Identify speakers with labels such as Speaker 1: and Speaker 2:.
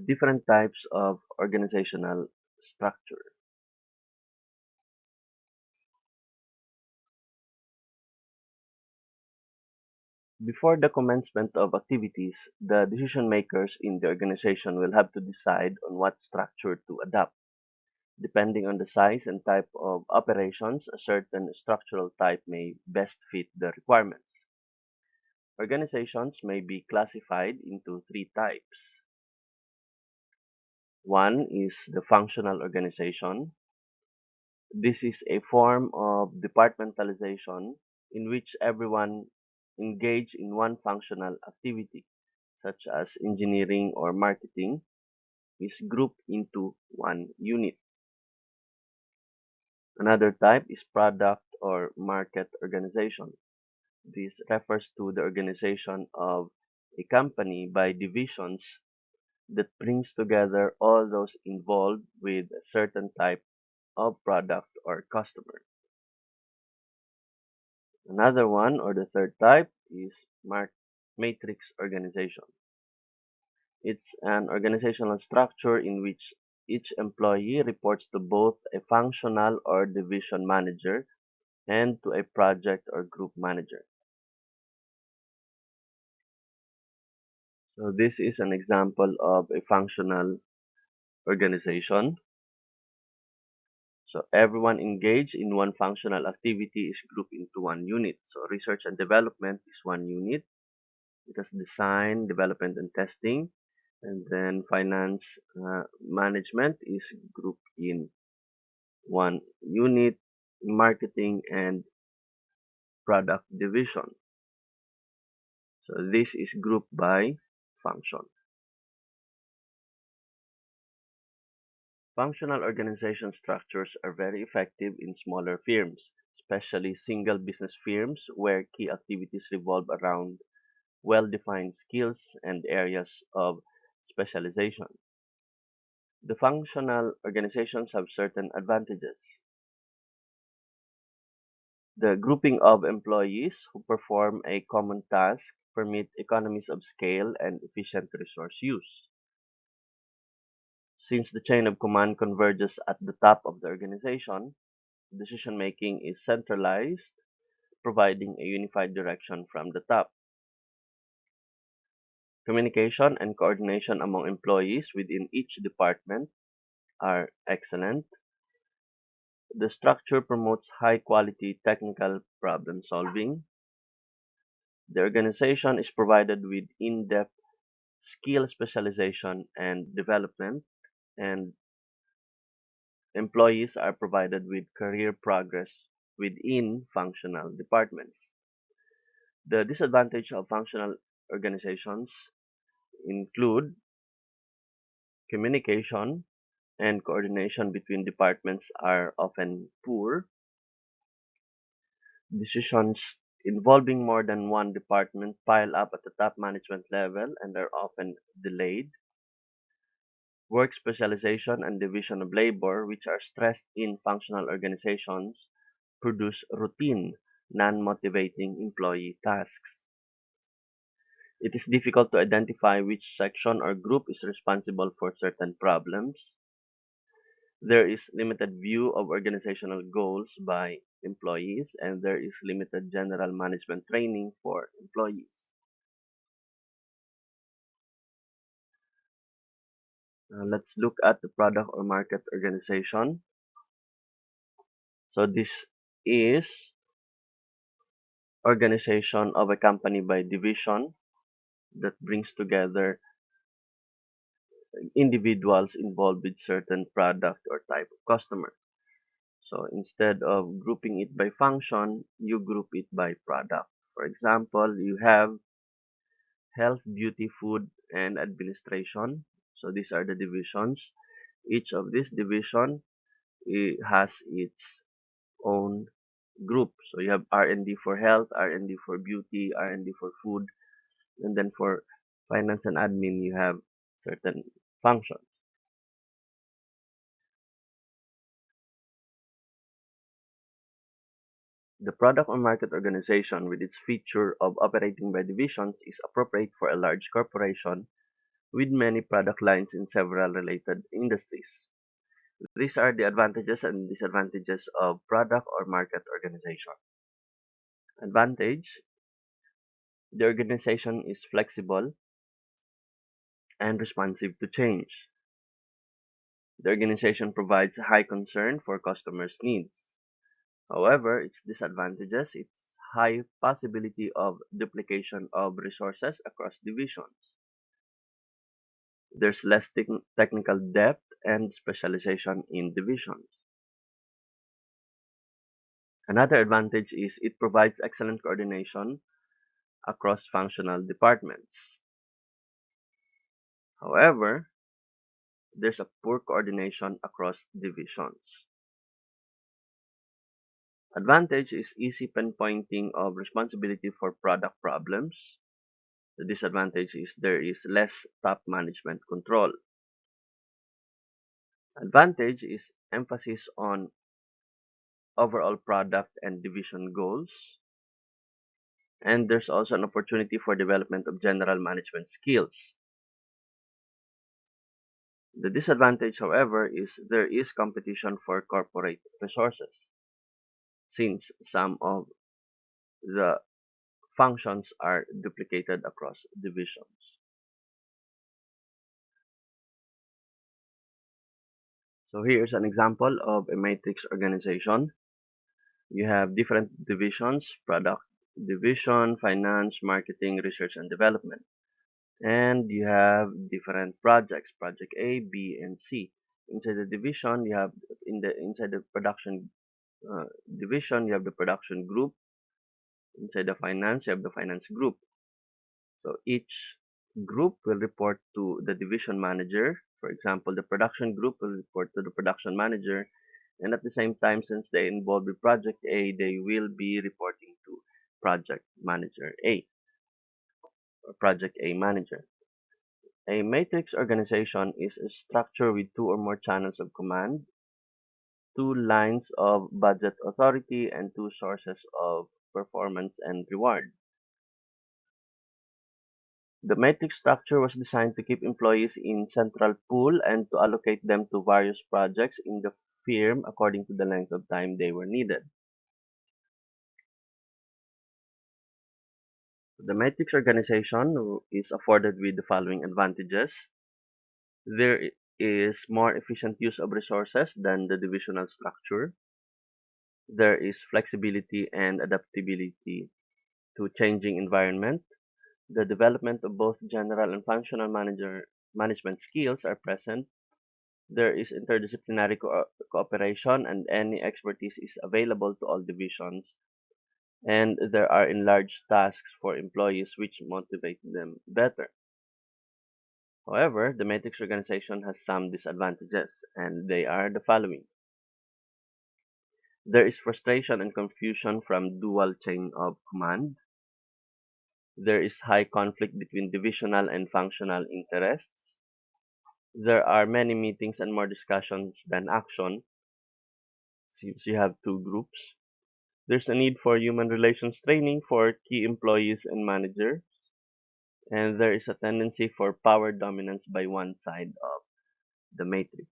Speaker 1: different types of organizational structure. Before the commencement of activities, the decision makers in the organization will have to decide on what structure to adopt. Depending on the size and type of operations, a certain structural type may best fit the requirements. Organizations may be classified into three types. One is the functional organization. This is a form of departmentalization in which everyone engaged in one functional activity, such as engineering or marketing, is grouped into one unit. Another type is product or market organization. This refers to the organization of a company by divisions that brings together all those involved with a certain type of product or customer. Another one, or the third type, is matrix organization. It's an organizational structure in which each employee reports to both a functional or division manager and to a project or group manager. So this is an example of a functional organization. So everyone engaged in one functional activity is grouped into one unit. So research and development is one unit. It has design, development, and testing. And then finance management is grouped in one unit, marketing and product division. So this is grouped by function. Functional organization structures are very effective in smaller firms, especially single business firms where key activities revolve around well-defined skills and areas of specialization. The functional organizations have certain advantages. The grouping of employees who perform a common task permit economies of scale and efficient resource use. Since the chain of command converges at the top of the organization, decision making is centralized, providing a unified direction from the top. Communication and coordination among employees within each department are excellent. The structure promotes high quality technical problem solving. The organization is provided with in depth skill specialization and development, and employees are provided with career progress within functional departments. The disadvantage of functional organizations include communication and coordination between departments are often poor. Decisions involving more than one department pile up at the top management level and are often delayed. Work specialization and division of labor, which are stressed in functional organizations, produce routine, non-motivating employee tasks. It is difficult to identify which section or group is responsible for certain problems. There is limited view of organizational goals by employees, and there is limited general management training for employees. Let's look at the product or market organization. So this is organization of a company by division that brings together individuals involved with certain product or type of customer. So instead of grouping it by function, you group it by product. For example, you have health, beauty, food, and administration. So these are the divisions. Each of these division has its own group. So you have R&D for health, R&D for beauty, R&D for food, and then for finance and admin, you have certain functions. The product or market organization with its feature of operating by divisions is appropriate for a large corporation with many product lines in several related industries. These are the advantages and disadvantages of product or market organization. Advantage: the organization is flexible and responsive to change. The organization provides high concern for customers' needs. However, its disadvantages: its high possibility of duplication of resources across divisions. There's less technical depth and specialization in divisions. Another advantage is it provides excellent coordination across functional departments. However, there's a poor coordination across divisions. Advantage is easy pinpointing of responsibility for product problems. The disadvantage is there is less top management control. Advantage is emphasis on overall product and division goals. And there's also an opportunity for development of general management skills. The disadvantage, however, is there is competition for corporate resources, since some of the functions are duplicated across divisions. So here's an example of a matrix organization. You have different divisions: product division, finance, marketing, research and development. And you have different projects: project A, B, and C. Inside the division, you have inside the production uh, division, you have the production group. Inside the finance, you have the finance group. So each group will report to the division manager. For example, the production group will report to the production manager, and at the same time, since they involved with project A, they will be reporting to project manager A or project A manager. A matrix organization is a structure with two or more channels of command, two lines of budget authority, and two sources of performance and reward. The matrix structure was designed to keep employees in central pool and to allocate them to various projects in the firm according to the length of time they were needed. The matrix organization is afforded with the following advantages. There is more efficient use of resources than the divisional structure. There is flexibility and adaptability to changing environment. The development of both general and functional management skills are present. There is interdisciplinary cooperation and any expertise is available to all divisions. And there are enlarged tasks for employees which motivate them better. However, the matrix organization has some disadvantages, and they are the following. There is frustration and confusion from dual chain of command. There is high conflict between divisional and functional interests. There are many meetings and more discussions than action, since you have two groups. There's a need for human relations training for key employees and managers. And there is a tendency for power dominance by one side of the matrix.